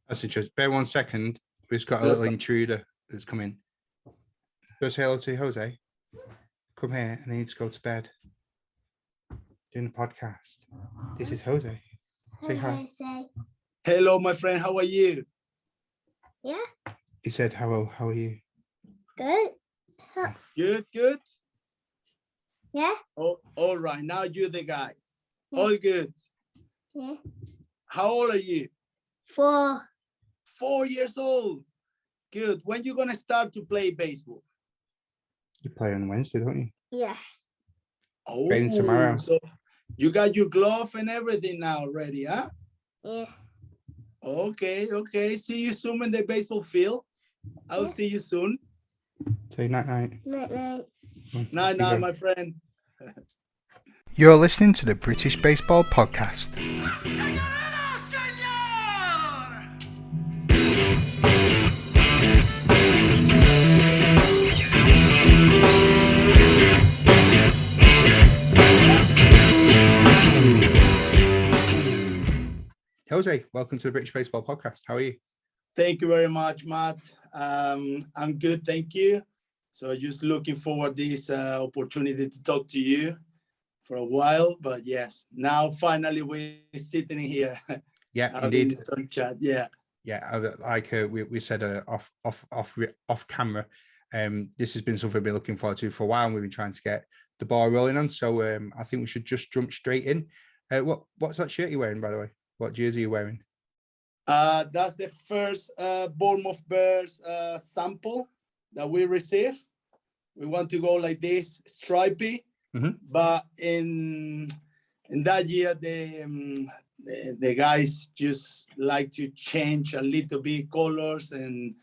That's interesting. Bear 1 second. We've got a little intruder that's coming. Go say hello to Jose. Come here. I need to go to bed. Doing a podcast. This is Jose. Say hi. Hello, my friend. How are you? Yeah. He said, hello, how are you? Good. Good. Yeah. Oh, all right. Now you're the guy. Yeah. All good. Yeah. How old are you? 4. 4 years old. Good. When you gonna start to play baseball? You play on Wednesday, don't you? Yeah. Oh, Training tomorrow. So you got your glove and everything now ready, huh? Yeah. Okay. See you soon in the baseball field. I'll see you soon. Say night. Night, my friend. You're listening to the British Baseball Podcast. Jose, welcome to the British Baseball Podcast. How are you? Thank you very much, Matt. I'm good, thank you. So just looking forward to this opportunity to talk to you for a while. But yes, now finally we're sitting here. Yeah, indeed. Some chat. Yeah. Yeah, like we said off camera. This has been something I've been looking forward to for a while, and we've been trying to get the ball rolling on. So I think we should just jump straight in. What's that shirt you're wearing, by the way? What jersey are you wearing? That's the first Bournemouth Bears sample that we received. We want to go like this, stripy. Mm-hmm. But in that year, the guys just like to change a little bit colors and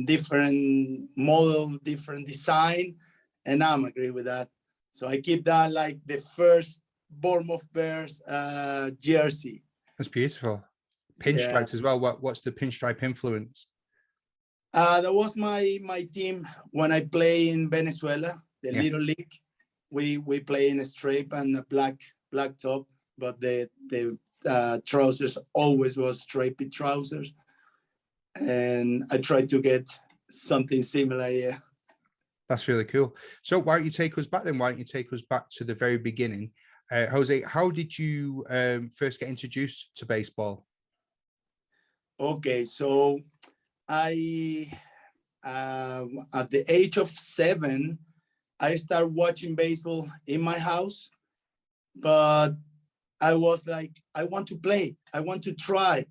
different model, different design, and I'm agree with that. So I keep that like the first Bournemouth Bears jersey. That's beautiful. Pinstripes as well. What's the pinstripe influence? That was my team when I play in Venezuela, the Little League. We play in a stripe and a black top, but the trousers always was stripy trousers, and I tried to get something similar. Yeah, that's really cool. So why don't you take us back then? Why don't you take us back to the very beginning? Jose, how did you first get introduced to baseball? Okay, so I at the age of 7, I started watching baseball in my house, but I was like, I want to play. I want to try.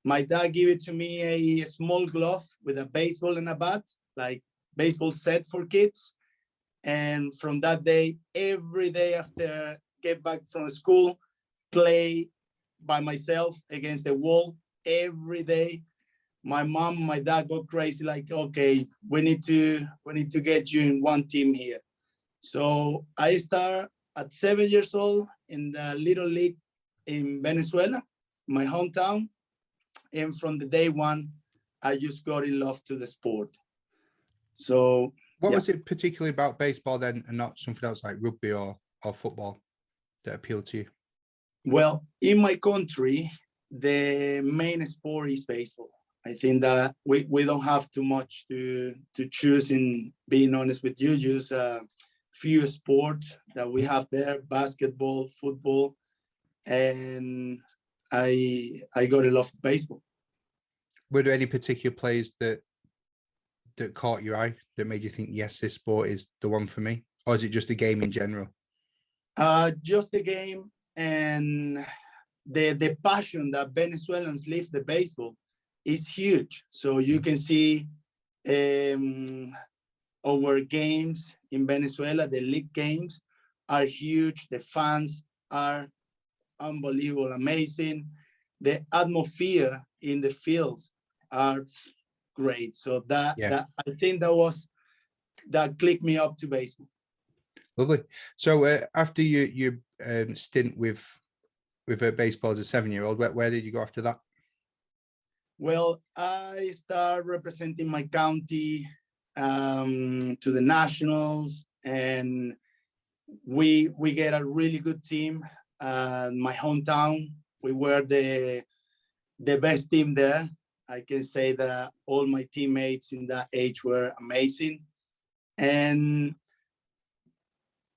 My dad gave it to me a small glove with a baseball and a bat, like baseball set for kids. And from that day, every day after get back from school, play by myself against the wall every day. My mom, my dad go crazy, like, okay, we need to get you in one team here. So I start at 7 years old in the Little League in Venezuela, my hometown. And from the day one, I just got in love to the sport. So what was it particularly about baseball then and not something else like rugby or football that appealed to you? Well, in my country, the main sport is baseball. I think that we don't have too much to choose, in being honest with you. Just a few sports that we have there: basketball, football, and I got a love of baseball. Were there any particular players that caught your eye that made you think, yes, this sport is the one for me? Or is it just the game in general? Just the game and the passion that Venezuelans live the baseball is huge. So you can see our games in Venezuela, the league games are huge. The fans are unbelievable, amazing. The atmosphere in the fields are great. So that I think that clicked me up to baseball. Lovely. So after your stint with baseball as a 7-year-old, where did you go after that? Well, I started representing my county to the nationals, and we get a really good team. My hometown, we were the the best team there. I can say that all my teammates in that age were amazing. And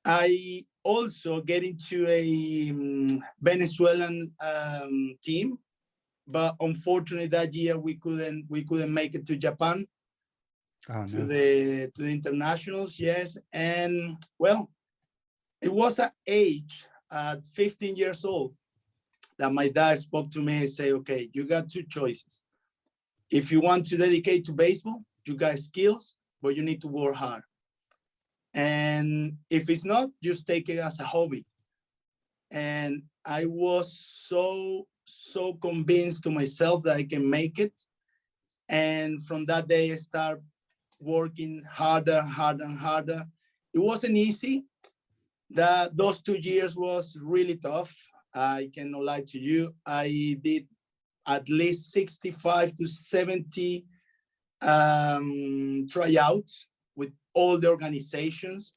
I also get into a Venezuelan team, but unfortunately that year we couldn't make it to Japan. Oh, to no. the internationals. Yes, and well, it was an age at 15 years old that my dad spoke to me and say, okay, you got two choices. If you want to dedicate to baseball, you got skills, but you need to work hard. And if it's not, just take it as a hobby. And I was so convinced to myself that I can make it. And from that day, I started working harder. It wasn't easy. Those 2 years was really tough. I cannot lie to you. I did at least 65 to 70 tryouts with all the organizations.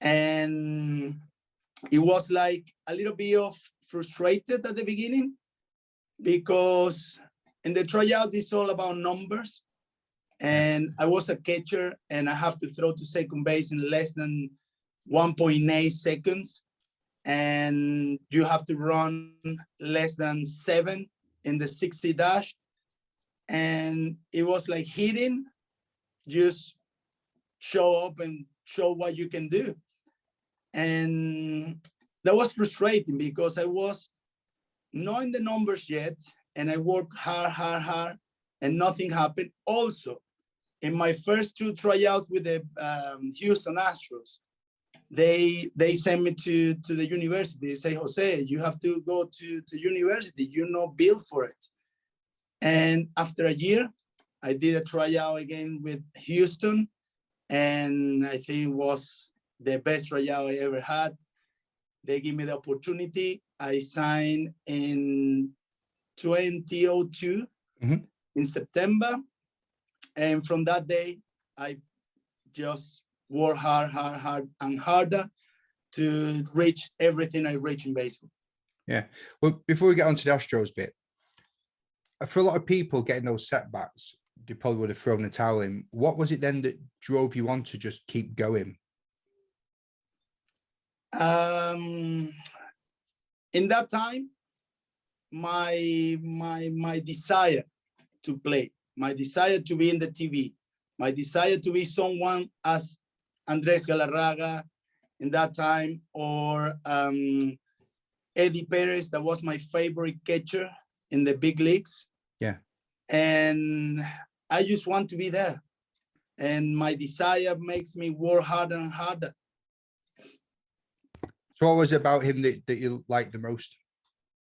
And it was like a little bit of frustrated at the beginning, because in the tryout, it's all about numbers. And I was a catcher, and I have to throw to second base in less than 1.8 seconds. And you have to run less than 7 in the 60 dash. And it was like hitting, just show up and show what you can do. And that was frustrating because I was not in the numbers yet, and I worked hard, and nothing happened. Also, in my first 2 tryouts with the Houston Astros, they sent me to the university. They say, Jose, you have to go to university. You're not built for it. And after a year, I did a tryout again with Houston, and I think it was the best tryout I ever had. They gave me the opportunity. I signed in 2002 in September. And from that day, I just worked hard and harder to reach everything I reach in baseball. Yeah. Well, before we get on to the Astros bit, for a lot of people getting those setbacks, they probably would have thrown the towel in. What was it then that drove you on to just keep going? In that time, my desire to play, my desire to be in the TV, my desire to be someone as Andres Galarraga in that time, or Eddie Perez, that was my favorite catcher in the big leagues. Yeah. And I just want to be there. And my desire makes me work harder and harder. So what was it about him that you liked the most?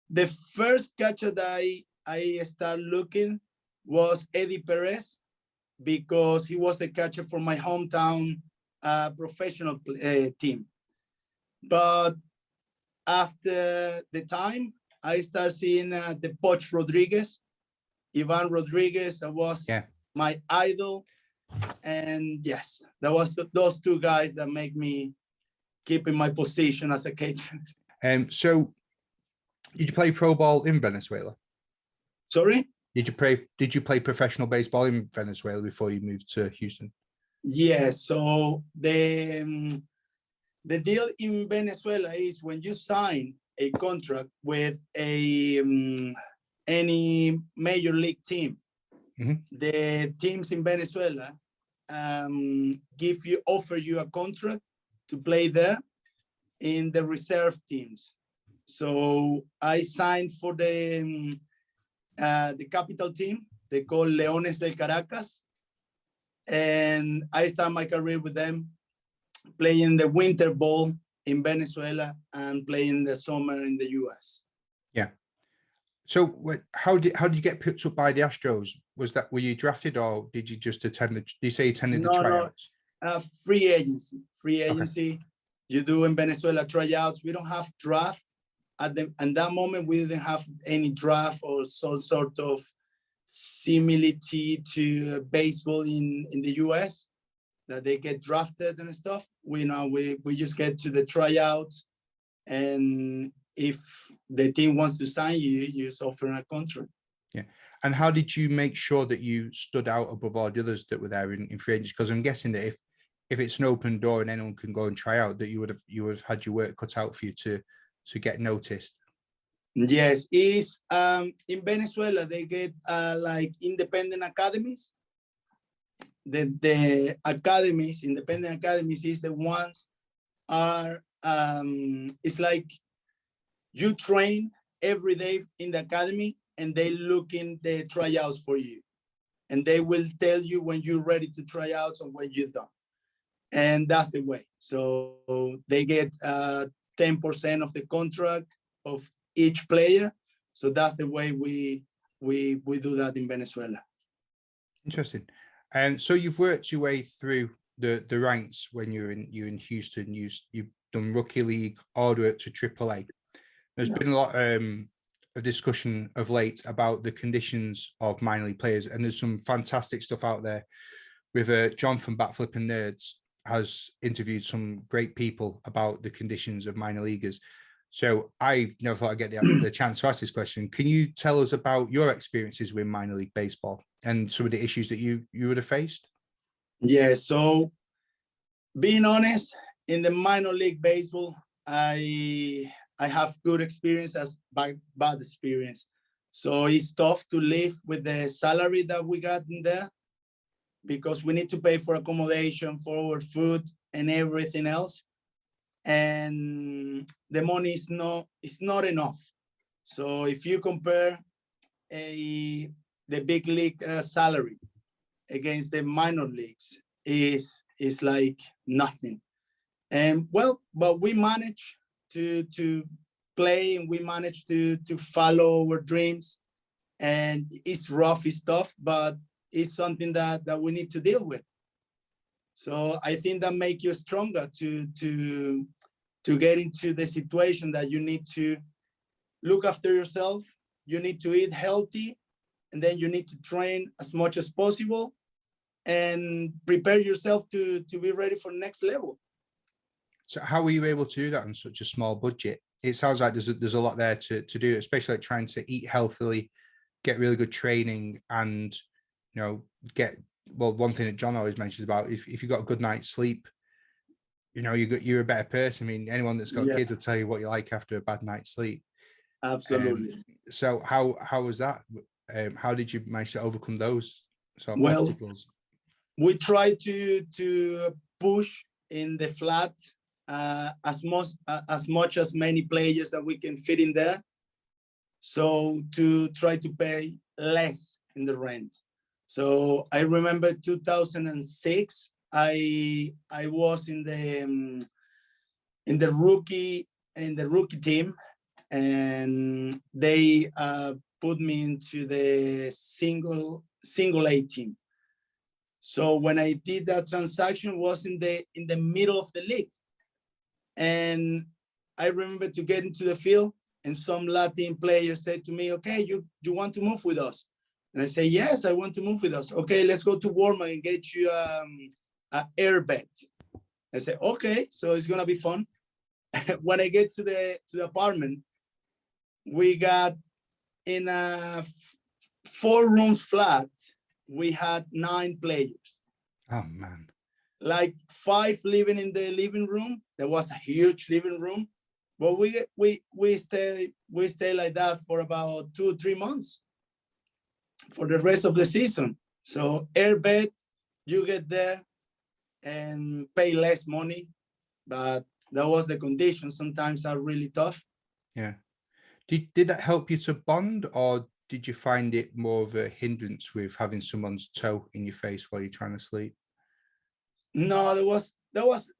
The first catcher that I started looking was Eddie Perez, because he was the catcher for my hometown professional team. But after the time, I started seeing the Poch Rodriguez, Ivan Rodriguez. That was my idol. And yes, that was those 2 guys that make me keep in my position as a catcher. So did you play pro ball in Venezuela? Sorry? Did you play professional baseball in Venezuela before you moved to Houston? Yes. So the deal in Venezuela is when you sign a contract with any major league team, the teams in Venezuela offer you a contract to play there in the reserve teams. So I signed for the capital team. They call Leones del Caracas. And I started my career with them, playing the winter ball in Venezuela and playing the summer in the US. Yeah. So how did you get picked up by the Astros? Were you drafted, or did you just attend the tryouts? No, free agency. Okay. You do in Venezuela tryouts. We don't have draft. At that moment, we didn't have any draft or some sort of similarity to baseball in the US, that they get drafted and stuff. We just get to the tryouts, and if the team wants to sign you, you offer a contract. Yeah. And how did you make sure that you stood out above all the others that were there in free agency? Because I'm guessing that if it's an open door and anyone can go and try out, that you would have had your work cut out for you to get noticed. Yes, is in Venezuela they get like independent academies. The academies, independent academies, is the ones are it's like you train every day in the academy, and they look in the tryouts for you, and they will tell you when you're ready to try out and when you don't. And that's the way. So they get 10% of the contract of each player. So that's the way we do that in Venezuela. Interesting. And so you've worked your way through the ranks when you're in Houston. You've done rookie league all the way up to AAA. There's been a lot of discussion of late about the conditions of minor league players, and there's some fantastic stuff out there. With John from Backflip and Nerds has interviewed some great people about the conditions of minor leaguers. So I never thought I'd get the chance to ask this question. Can you tell us about your experiences with minor league baseball and some of the issues that you would have faced? Yeah, so being honest, in the minor league baseball, I have good experience as bad experience. So it's tough to live with the salary that we got in there, because we need to pay for accommodation, for our food and everything else. And the money is not enough. So if you compare the big league salary against the minor leagues, is like nothing. And well, but we manage to play, and we manage to follow our dreams. And it's rough, it's tough, but it's something that we need to deal with. So I think that makes you stronger to get into the situation that you need to look after yourself, you need to eat healthy, and then you need to train as much as possible and prepare yourself to be ready for the next level. So how were you able to do that on such a small budget? It sounds like there's a lot there to do, especially like trying to eat healthily, get really good training, and one thing that John always mentions about, if you got a good night's sleep, you're a better person. I mean, anyone that's got kids will tell you what you like after a bad night's sleep. Absolutely. So how was that? How did you manage to overcome those sort of obstacles? We try to push in the flat as much as many players that we can fit in there. So to try to pay less in the rent. So I remember 2006, I was in the rookie team, and they put me into the single A team. So when I did that transaction, was in the middle of the league, and I remember to get into the field, and some Latin player said to me, "Okay, you want to move with us?" And I say, "Yes, I want to move with us." "Okay, let's go to Bournemouth and get you an air bed." I say, "Okay, so it's gonna be fun." When I get to the apartment, we got in a 4 rooms flat. We had 9 players. Oh man! Like 5 living in the living room. There was a huge living room, but we stay like that for about 2 or 3 months for the rest of the season. So air bed, you get there and pay less money, but that was the condition. Sometimes are really tough. Yeah. Did that help you to bond, or did you find it more of a hindrance with having someone's toe in your face while you're trying to sleep? No, there was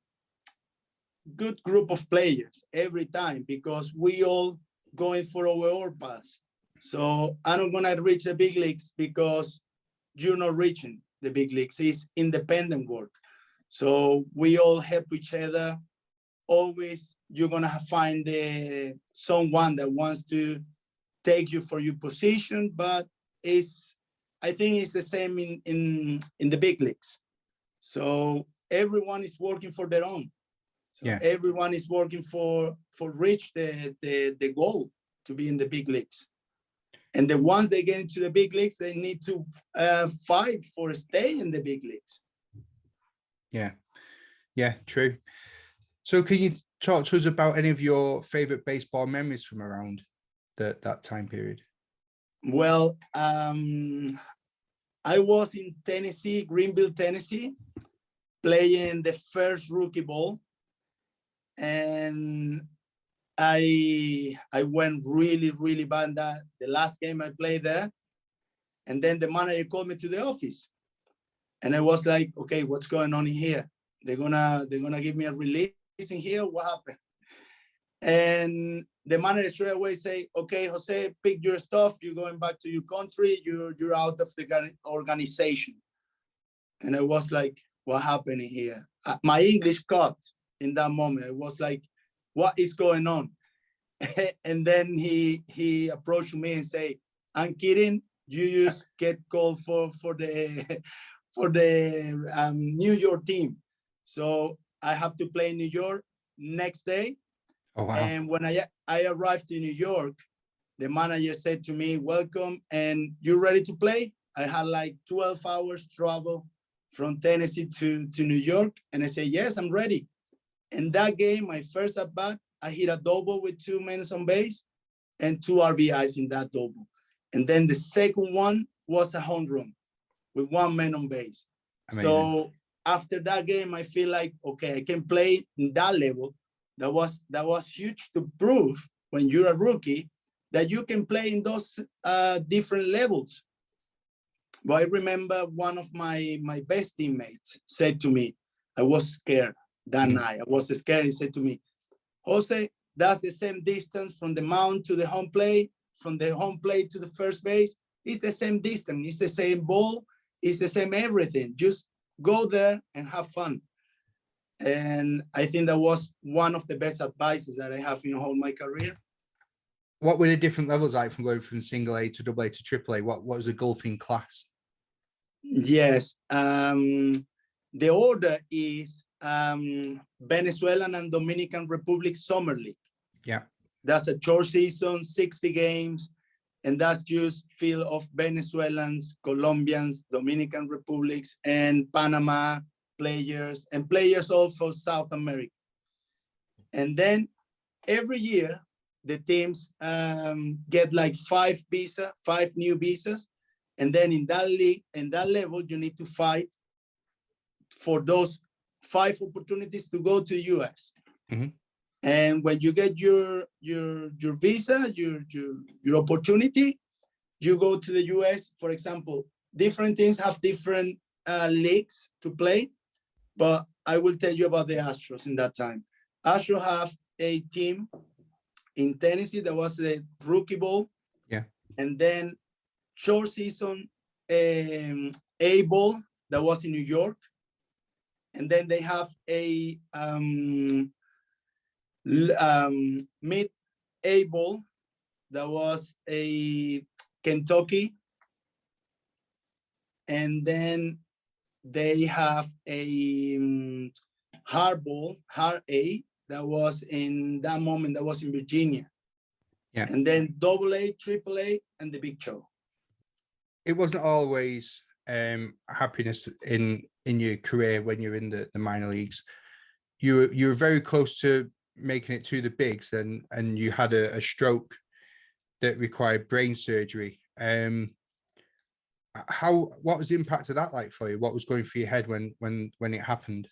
good group of players every time, because we all going for our pass. So I'm not gonna reach the big leagues because you're not reaching the big leagues. It's independent work. So we all help each other. Always you're gonna find someone that wants to take you for your position, but I think it's the same in the big leagues. So everyone is working for their own. So Yeah. everyone is working for reach the goal to be in the big leagues. And the ones they get into the big leagues, they need to fight for stay in the big leagues. Yeah. Yeah, true. So can you talk to us about any of your favorite baseball memories from around that time period? Well, I was in Tennessee, Greenville, Tennessee, playing the first rookie ball. And I went really, really bad that the last game I played there. And then the manager called me to the office. And I was like, okay, what's going on in here? They're gonna give me a release in here. What happened? And the manager straight away say, okay, Jose, pick your stuff. You're going back to your country. You're out of the organization. And I was like, what happened in here? My English cut in that moment. It was like, what is going on? And then he approached me and say, I'm kidding. You just get called for the New York team. So I have to play in New York next day. Oh, wow. And when I arrived in New York, the manager said to me, welcome, and you ready to play? I had like 12 hours travel from Tennessee to New York. And I said, yes, I'm ready. In that game, my first at bat, I hit a double with 2 men on base and 2 RBIs in that double. And then the second one was a home run with 1 man on base. Amazing. So after that game, I feel like, okay, I can play in that level. That was huge to prove when you're a rookie that you can play in those different levels. But I remember one of my best teammates said to me, I was scared that night. I was scared. He said to me, Jose, that's the same distance from the mound to the home plate, from the home plate to the first base. It's the same distance. It's the same ball. It's the same everything. Just go there and have fun. And I think that was one of the best advices that I have in all my career. What were the different levels like from going from single A to double A to triple A? What was the golfing class? Yes. The order is Venezuelan and Dominican Republic Summer League. Yeah. That's a short season, 60 games. And that's just field of Venezuelans, Colombians, Dominican Republics, and Panama players, and players also South America. And then every year, the teams get like 5 new visas. And then in that league, in that level, you need to fight for those 5 opportunities to go to US. Mm-hmm. And when you get your visa, your opportunity, you go to the US. For example, different teams have different leagues to play, but I will tell you about the Astros in that time. Astros have a team in Tennessee that was the rookie ball. Yeah. And then short season A ball that was in New York. And then they have a mid A ball that was a Kentucky. And then they have a hard A that was in that moment, that was in Virginia. Yeah. And then double A, triple A, and the big show. It wasn't always happiness in your career when you're in the minor leagues. You were very close to making it to the bigs, and you had a stroke that required brain surgery. What was the impact of that like for you? What was going through your head when it happened?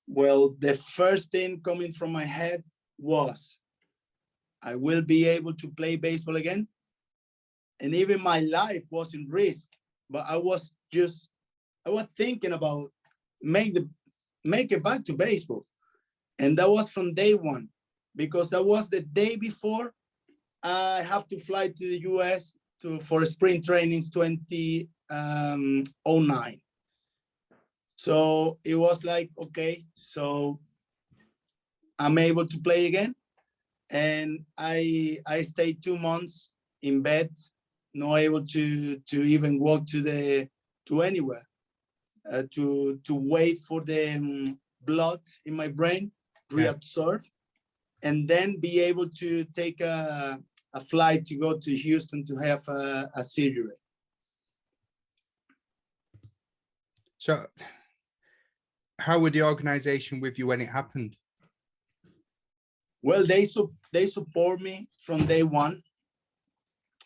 Well, the first thing coming from my head was, I will be able to play baseball again. And even my life was in risk, but I was thinking about make it back to baseball. And that was from day one, because that was the day before I have to fly to the US for spring trainings 2009. So it was like, okay, so I'm able to play again. And I stayed 2 months in bed, not able to even walk to anywhere, to wait for the blood in my brain, Yeah. reabsorb, and then be able to take a flight to go to Houston to have a surgery. So how were the organization with you when it happened? Well, they support me from day one.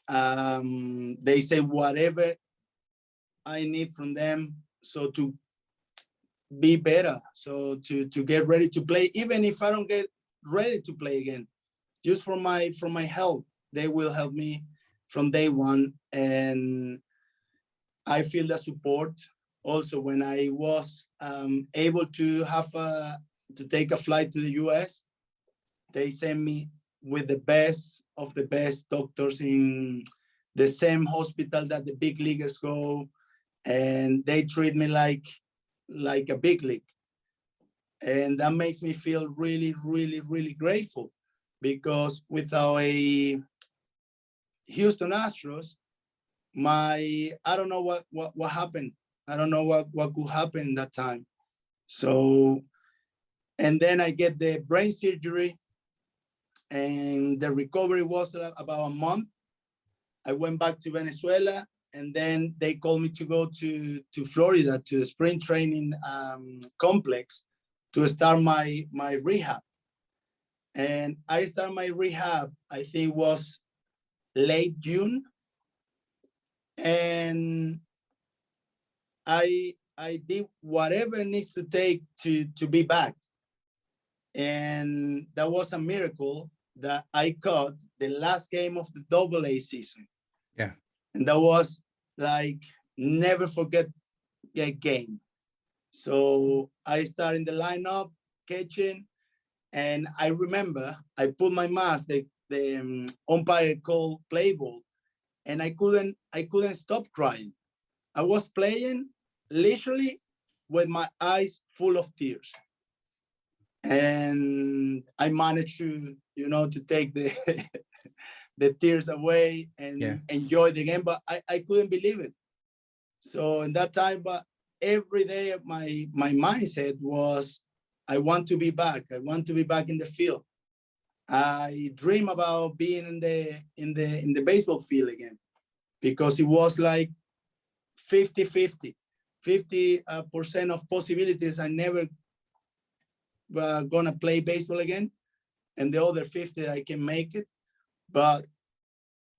They say whatever I need from them, so to be better, so to get ready to play, even if I don't get ready to play again, just for my health, they will help me from day one. And I feel the support. Also, when I was able to have to take a flight to the US, they sent me with the best of the best doctors in the same hospital that the big leaguers go, and they treat me like a big league. And that makes me feel really, really, really grateful, because without a Houston Astros, I don't know what happened. I don't know what could happen that time. So, and then I get the brain surgery, and the recovery was about a month. I went back to Venezuela, and then they called me to go to Florida to the spring training complex to start my rehab. And I started my rehab, I think was late June. And I did whatever needs to take to be back. And that was a miracle that I caught the last game of the AA season. Yeah. And that was like, never forget that game. So I started in the lineup, catching, and I remember I put my mask, the umpire called play ball, and I couldn't stop crying. I was playing literally with my eyes full of tears. And I managed to, to take the the tears away and enjoy the game, but I couldn't believe it. So in that time, but every day my mindset was, I want to be back. I want to be back in the field. I dream about being in the baseball field again, because it was like 50-50, 50% of possibilities I never gonna play baseball again, and the other 50 I can make it. But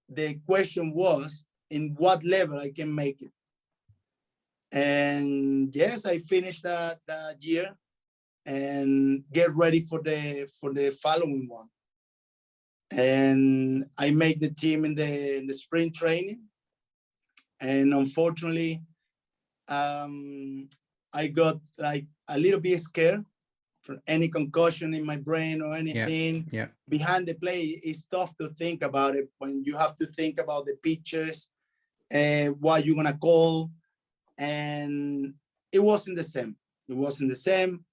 the question was, in what level I can make it. And yes, I finished that year and get ready for the following one. And I made the team in the spring training. And unfortunately, I got like a little bit scared for any concussion in my brain or anything. Yeah. Behind the play, it's tough to think about it when you have to think about the pitches, what you're gonna call, and it wasn't the same. It wasn't the same.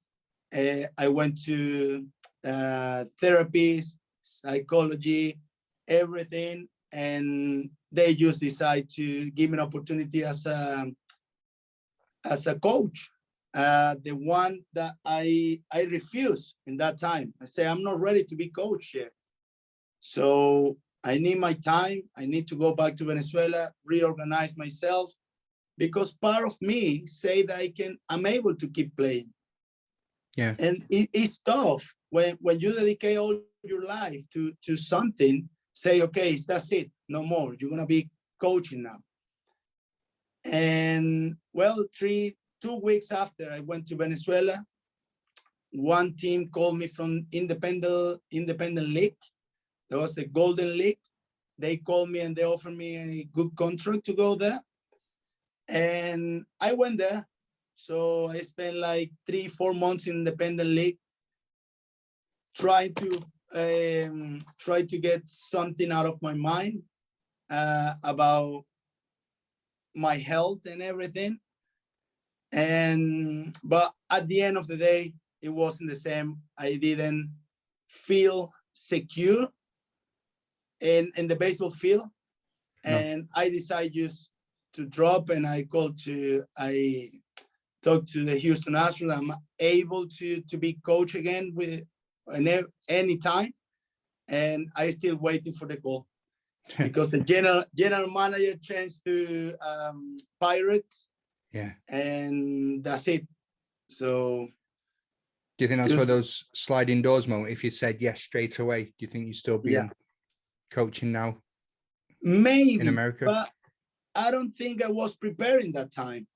I went to therapies, psychology, everything, and they just decided to give me an opportunity as a coach. The one that I refused in that time. I say, I'm not ready to be coach yet. So I need my time. I need to go back to Venezuela, reorganize myself, because part of me say that I'm able to keep playing. Yeah. And it's tough when you dedicate all your life to something, say, okay, that's it, no more. You're gonna be coaching now. And well, 2 weeks after I went to Venezuela, one team called me from independent league. That was the Golden League. They called me and they offered me a good contract to go there. And I went there. So I spent like 3-4 months in independent league, trying to get something out of my mind about my health and everything. But at the end of the day, it wasn't the same. I didn't feel secure in the baseball field. And I decided just to drop, and I told talk to the Houston Astros. I'm able to be coach again with any time, and I still waiting for the call because the general manager changed to Pirates. Yeah. And that's it. So do you think that's where those sliding doors moment, if you said yes straight away, do you think you'd still be coaching now? Maybe in America? But I don't think I was preparing that time.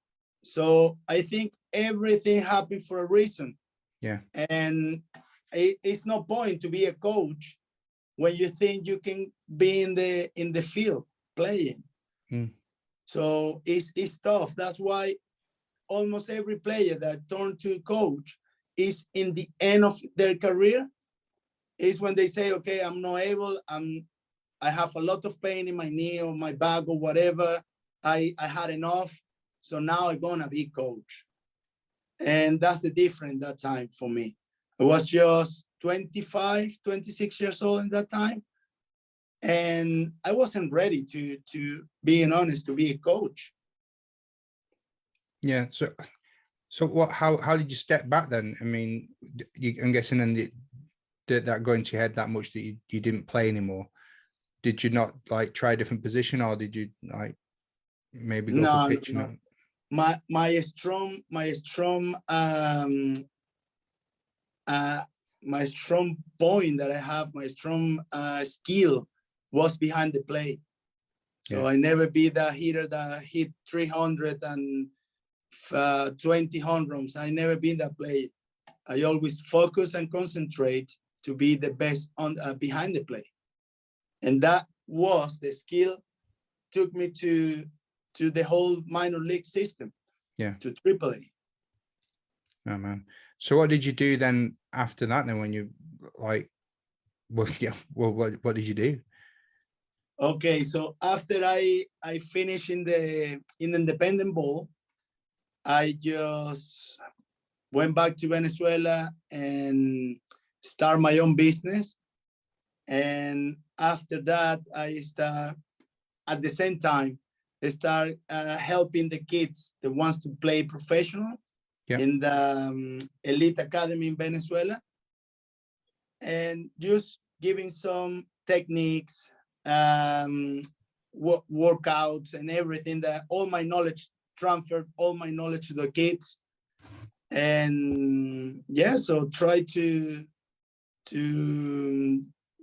So I think everything happened for a reason. Yeah. And it's no point to be a coach when you think you can be in the field playing. So it's tough. That's why almost every player that turned to coach is in the end of their career. Is when they say, okay, I'm not able, I have a lot of pain in my knee or my back or whatever. I had enough. So now I'm gonna be coach. And that's the difference that time for me. I was just 25, 26 years old in that time. And I wasn't ready to being honest, to be a coach. Yeah. So what? How did you step back then? I mean, I'm guessing then did that go into your head that much that you didn't play anymore? Did you not like try a different position, or did you like maybe go for pitching? No. My strong point that I have, my strong skill was behind the plate. So I never be the hitter that hit 300 and 20 home runs. I never been that player. I always focus and concentrate to be the best on behind the plate. And that was the skill took me to the whole minor league system. Yeah. To AAA. Oh man. So what did you do then after that then when you like what did you do? Okay, so after I finished in the independent ball, I just went back to Venezuela and start my own business. And after that, I start at the same time, I start helping the kids that wants to play professional in the elite academy in Venezuela, and just giving some techniques, workouts and everything, that all my knowledge transferred, all my knowledge to the kids. And yeah, so try to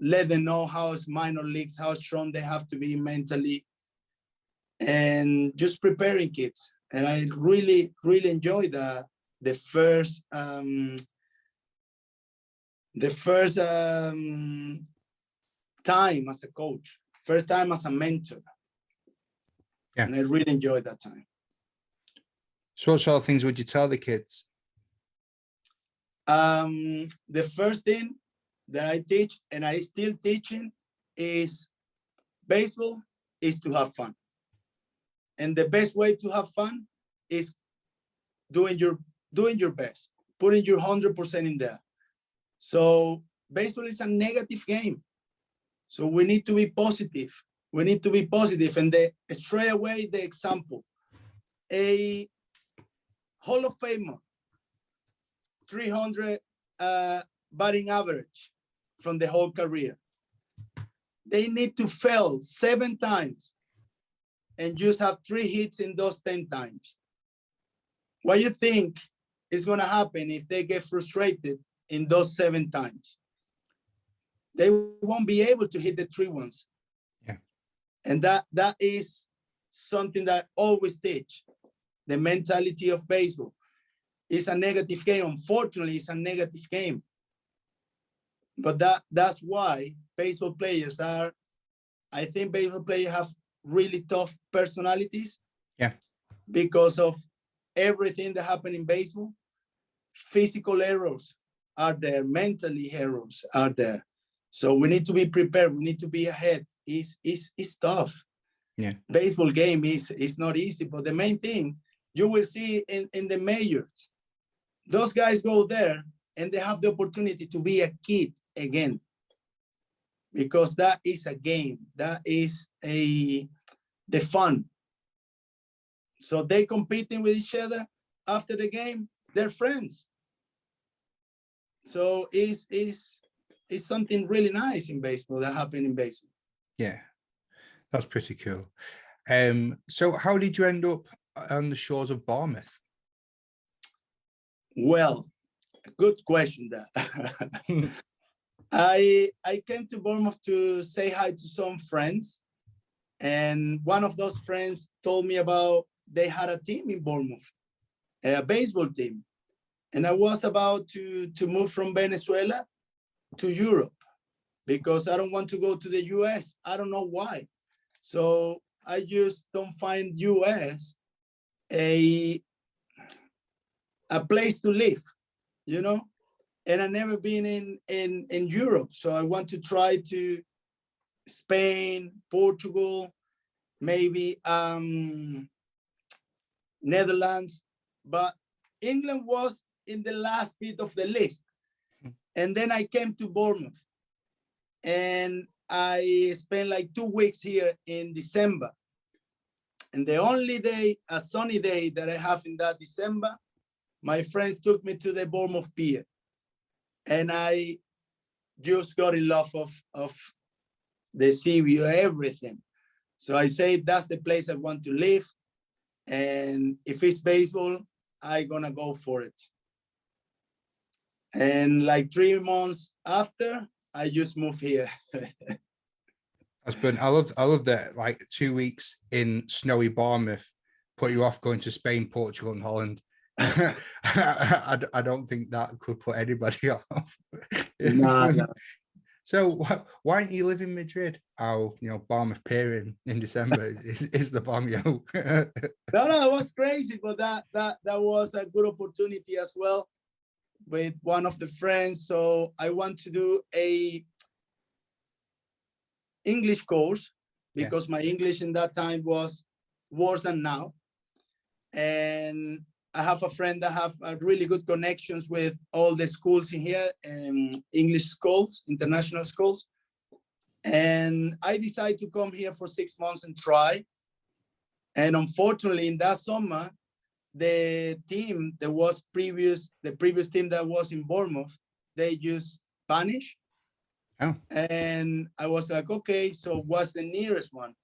let them know how minor leagues, how strong they have to be mentally, and just preparing kids. And I really enjoyed the first time as a coach, first time as a mentor. Yeah. And I really enjoyed that time. So what sort of things would you tell the kids? The first thing that I teach, and I still teaching, is baseball is to have fun. And the best way to have fun is doing your best, putting your 100% in there. So baseball is a negative game. So we need to be positive. We need to be positive. And straight away, the example, a Hall of Famer, 300 batting average from the whole career. They need to fail 7 times and just have 3 hits in those 10 times. What do you think is going to happen if they get frustrated in those 7 times? They won't be able to hit the 3 ones. Yeah. And that is something that I always teach. The mentality of baseball is a negative game. Unfortunately, it's a negative game. But that's why baseball players are, I think baseball players have really tough personalities. Yeah. Because of everything that happened in baseball. Physical errors are there, mentally errors are there. So we need to be prepared. We need to be ahead. It's tough. Yeah. Baseball game is not easy, but the main thing you will see in the majors, those guys go there and they have the opportunity to be a kid again, because that is a game. That is the fun. So they competing with each other after the game, they're friends. So it's something really nice in baseball that happened in baseball. Yeah, that's pretty cool. So how did you end up on the shores of Bournemouth? Well, good question there. I came to Bournemouth to say hi to some friends, and one of those friends told me about they had a team in Bournemouth, a baseball team, and I was about to move from Venezuela to Europe because I don't want to go to the US. I don't know why. So I just don't find US a place to live, you know? And I've never been in Europe. So I want to try to Spain, Portugal, maybe Netherlands, but England was in the last bit of the list. And then I came to Bournemouth and I spent like 2 weeks here in December. And the only day, a sunny day that I have in that December, my friends took me to the Bournemouth Bears. And I just got in love of the sea view, everything. So I say that's the place I want to live. And if it's baseball, I'm gonna go for it. And like 3 months after, I just moved here. That's brilliant. I love that. Like 2 weeks in snowy Bournemouth put you off going to Spain, Portugal, and Holland. I don't think that could put anybody off. No. So why don't you live in Madrid? Oh, Bournemouth Pier in December is the bomb, No, it was crazy, but that was a good opportunity as well with one of the friends. So I want to do a English course because my English in that time was worse than now. And I have a friend that have really good connections with all the schools in here, English schools, international schools. And I decided to come here for 6 months and try. And unfortunately, in that summer, the team that was the previous team that was in Bournemouth, they used Spanish. Oh. And I was like, okay, so what's the nearest one?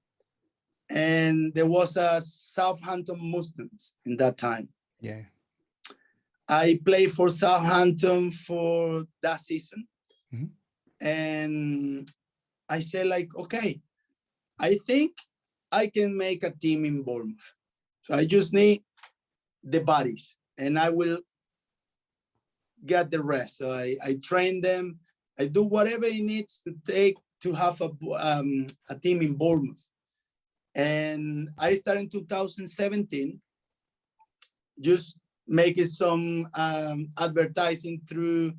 And there was a Southampton Muslims in that time. Yeah. I played for Southampton for that season. Mm-hmm. And I said like, okay, I think I can make a team in Bournemouth. So I just need the bodies and I will get the rest. So I train them. I do whatever it needs to take to have a team in Bournemouth. And I started in 2017, just making some advertising through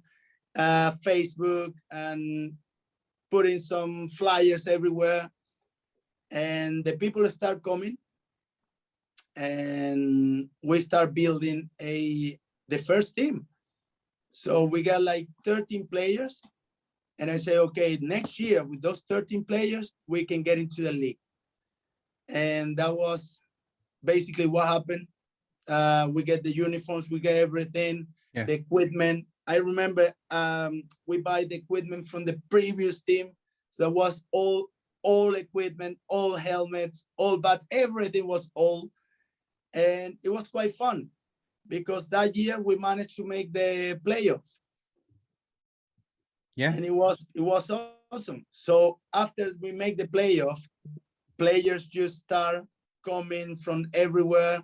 Facebook and putting some flyers everywhere. And the people start coming and we start building the first team. So we got like 13 players. And I say, okay, next year with those 13 players, we can get into the league. And that was basically what happened. We get the uniforms, we get everything, the equipment. I remember we buy the equipment from the previous team. So that was all equipment, all helmets, all bats, everything was old. And it was quite fun because that year we managed to make the playoff. Yeah. And it was awesome. So after we make the playoff, players just start coming from everywhere.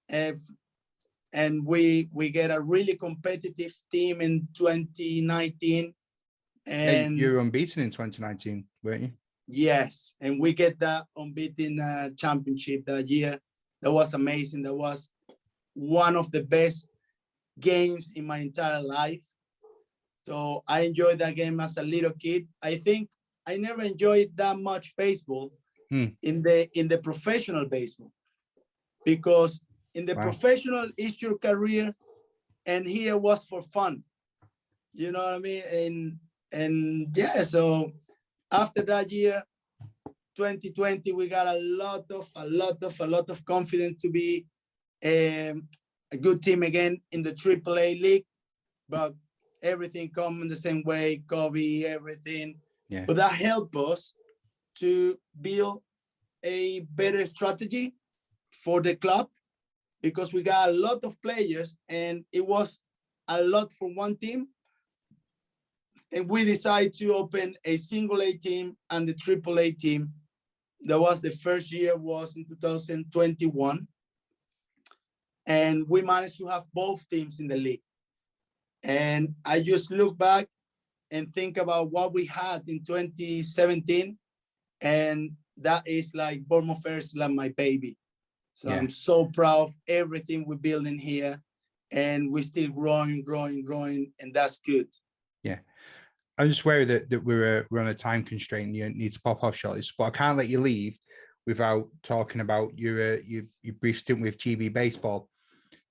And we get a really competitive team in 2019. And you were unbeaten in 2019, weren't you? Yes, and we get that unbeaten championship that year. That was amazing. That was one of the best games in my entire life. So I enjoyed that game as a little kid. I think I never enjoyed that much baseball in the professional baseball, because in the professional it's your career, and here was for fun. You know what I mean? And yeah, so after that year, 2020, we got a lot of confidence to be a good team again in the AAA league, but everything come in the same way, COVID, everything. Yeah. But that helped us to build a better strategy for the club, because we got a lot of players and it was a lot for one team. And we decided to open a single A team and the AAA team. That was the first year, was in 2021. And we managed to have both teams in the league. And I just look back and think about what we had in 2017. And that is like Bournemouth Bears, like my baby. So I'm so proud of everything we're building here. And we're still growing, and that's good. Yeah. I'm just worried that we're on a time constraint and you need to pop off shortly, but I can't let you leave without talking about your brief stint with GB Baseball.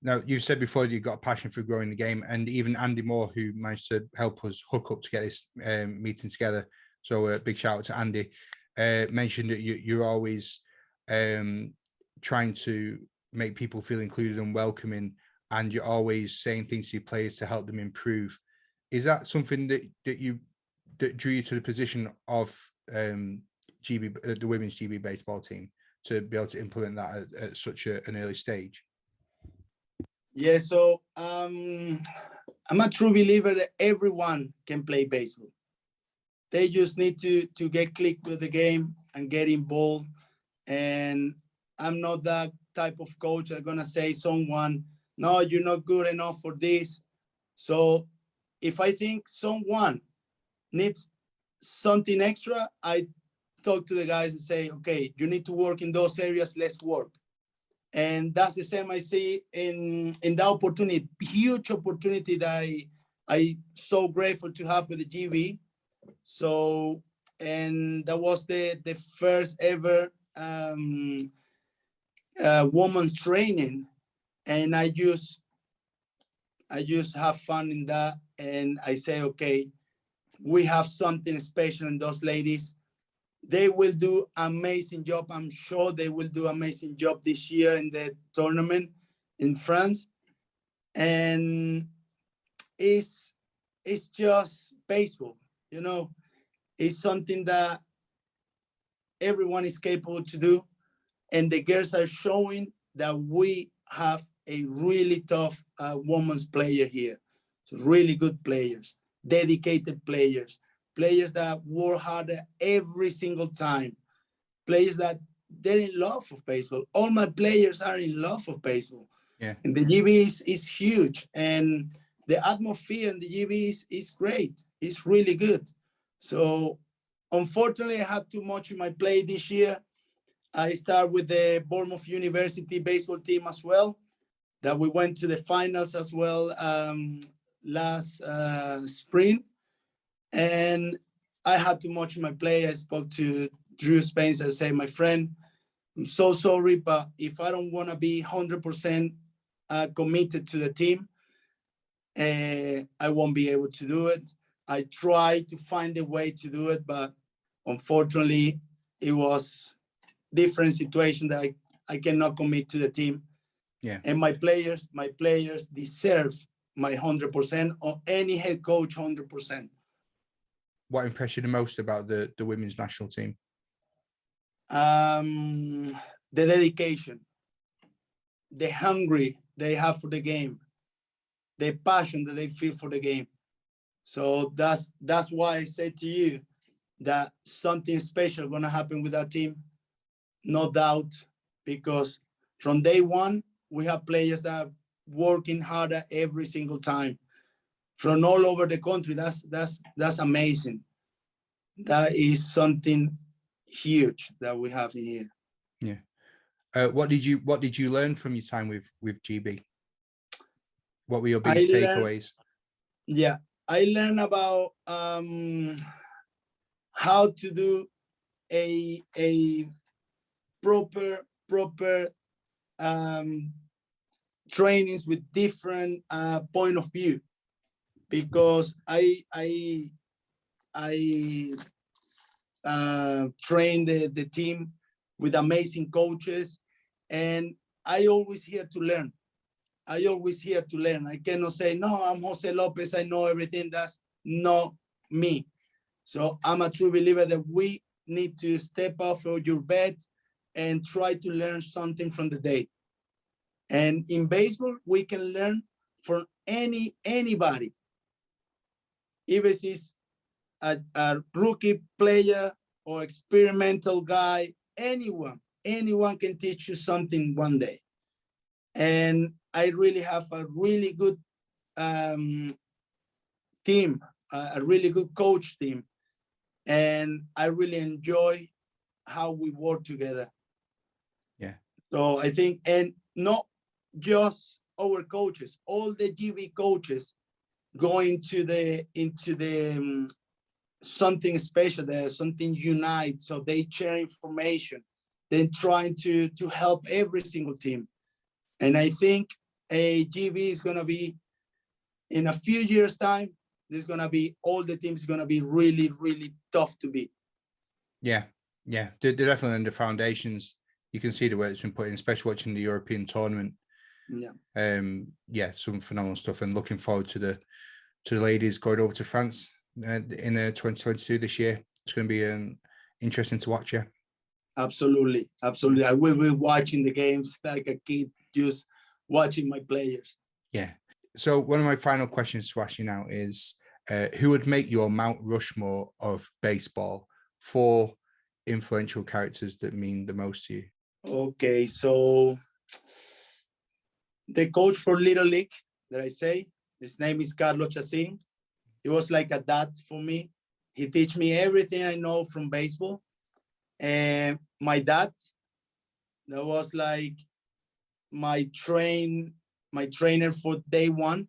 Now, you've said before you've got a passion for growing the game, and even Andy Moore, who managed to help us hook up to get this meeting together. So a big shout out to Andy. Mentioned that you're always trying to make people feel included and welcoming, and you're always saying things to your players to help them improve. Is that something that drew you to the position of the women's GB baseball team, to be able to implement that at such an early stage? Yeah, so I'm a true believer that everyone can play baseball. They just need to get clicked with the game and get involved. And I'm not that type of coach that's gonna say someone, no, you're not good enough for this. So if I think someone needs something extra, I talk to the guys and say, okay, you need to work in those areas, let's work. And that's the same I see in the opportunity, huge opportunity that I so grateful to have with the GB. So, and that was the first ever women's training. And I just have fun in that. And I say, okay, we have something special in those ladies. They will do amazing job. I'm sure they will do amazing job this year in the tournament in France. And it's just baseball, you know. It's something that everyone is capable to do. And the girls are showing that we have a really tough women's player here. So really good players, dedicated players, players that work harder every single time, players that they're in love with baseball. All my players are in love with baseball. Yeah. And the GB is huge. And the atmosphere in the GB is great. It's really good. So unfortunately, I had too much in my play this year. I start with the Bournemouth University baseball team as well, that we went to the finals as well last spring. And I had too much in my play. I spoke to Drew Spencer and said, my friend, I'm so sorry, but if I don't want to be 100% committed to the team, I won't be able to do it. I tried to find a way to do it, but unfortunately, it was different situation that I cannot commit to the team. Yeah. And my players deserve my 100%, or any head coach 100%. What impressed you the most about the women's national team? The dedication, the hungry they have for the game, the passion that they feel for the game. So that's why I said to you that something special gonna happen with that team, no doubt, because from day one we have players that are working harder every single time from all over the country. That's amazing. That is something huge that we have in here. Yeah. What did you learn from your time with GB? What were your biggest takeaways? Yeah, I learned about how to do a proper trainings with different point of view, because I trained the team with amazing coaches, and I always here to learn. I always here to learn. I cannot say, no, I'm Jose Lopez, I know everything. That's not me. So I'm a true believer that we need to step off of your bed and try to learn something from the day. And in baseball, we can learn from anybody. Even if it's a rookie player or experimental guy, anyone can teach you something one day. And I really have a really good team, a really good coach team. And I really enjoy how we work together. Yeah. So I think, and not just our coaches, all the GB coaches go into the something special there, something unite. So they share information, then trying to help every single team. And I think a GB is going to be, in a few years' time, there's going to be, all the teams going to be really, really tough to beat. Yeah. They're definitely under foundations. You can see the work that's been put in, especially watching the European tournament. Some phenomenal stuff, and looking forward to the ladies going over to France in 2022 this year. It's going to be interesting to watch. Absolutely. I will be watching the games like a kid, just watching my players. Yeah. So one of my final questions to ask you now is, who would make your Mount Rushmore of baseball? 4 influential characters that mean the most to you. Okay, so the coach for Little League that I say, his name is Carlos Chacin. He was like a dad for me. He teach me everything I know from baseball. And my dad, that was like my trainer for day one.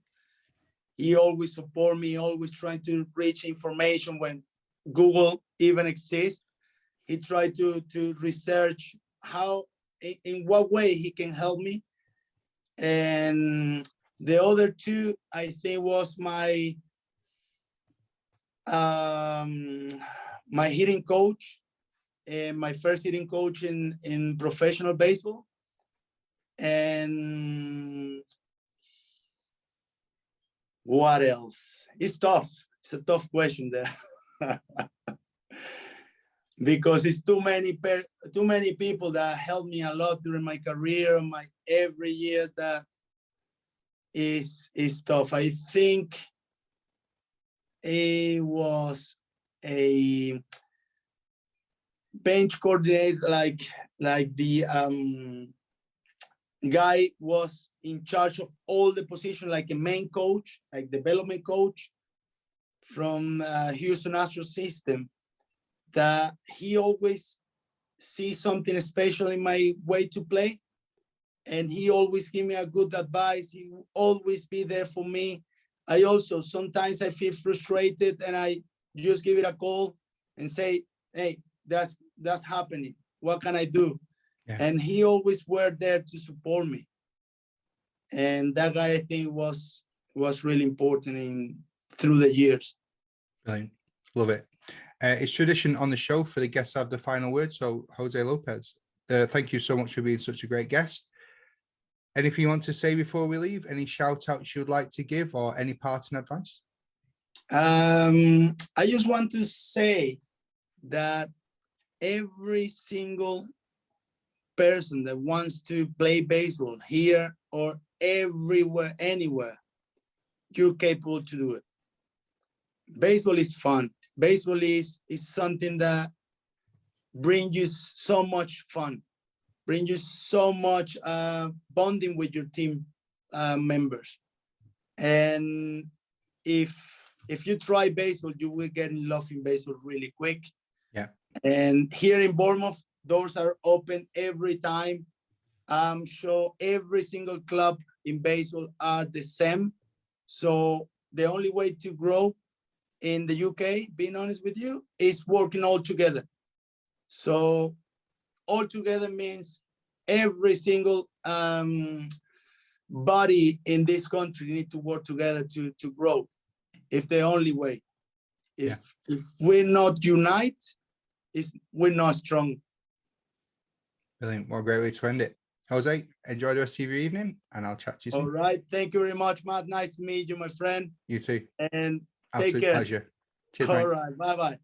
He always support me, always trying to reach information when Google even exists. He tried to research how, in what way he can help me. And the other 2, I think, was my my hitting coach, and my first hitting coach in professional baseball. And what else? It's tough. It's a tough question there. Because it's too many people that helped me a lot during my career, my every year. That is tough. I think it was a bench coordinator, like the guy was in charge of all the positions, like a main coach, like development coach from Houston Astros system. That he always sees something special in my way to play, and he always give me a good advice. He will always be there for me. I also, sometimes I feel frustrated, and I just give it a call and say, hey, that's happening. What can I do? Yeah. And he always were there to support me. And that guy, I think, was really important through the years. Brilliant. Love it. It's tradition on the show for the guests to have the final word. So, Jose Lopez, thank you so much for being such a great guest. Anything you want to say before we leave? Any shout outs you'd like to give, or any parting advice? I just want to say that every single person that wants to play baseball here or everywhere, anywhere, you're capable to do it. Baseball is fun. Baseball is something that brings you so much fun, brings you so much bonding with your team members. And if you try baseball, you will get in love in baseball really quick. Yeah. And here in Bournemouth, doors are open every time. I'm sure every single club in baseball are the same. So the only way to grow in the UK, being honest with you, is working all together. So all together means every single body in this country need to work together to grow. It's the only way. If we're not unite, we're not strong. Brilliant. What a great way to end it. Jose, enjoy the rest of your evening, and I'll chat to you soon. All right. Thank you very much, Matt. Nice to meet you, my friend. You too. And Absolute take care. pleasure. Cheers, All mate. right. Bye-bye.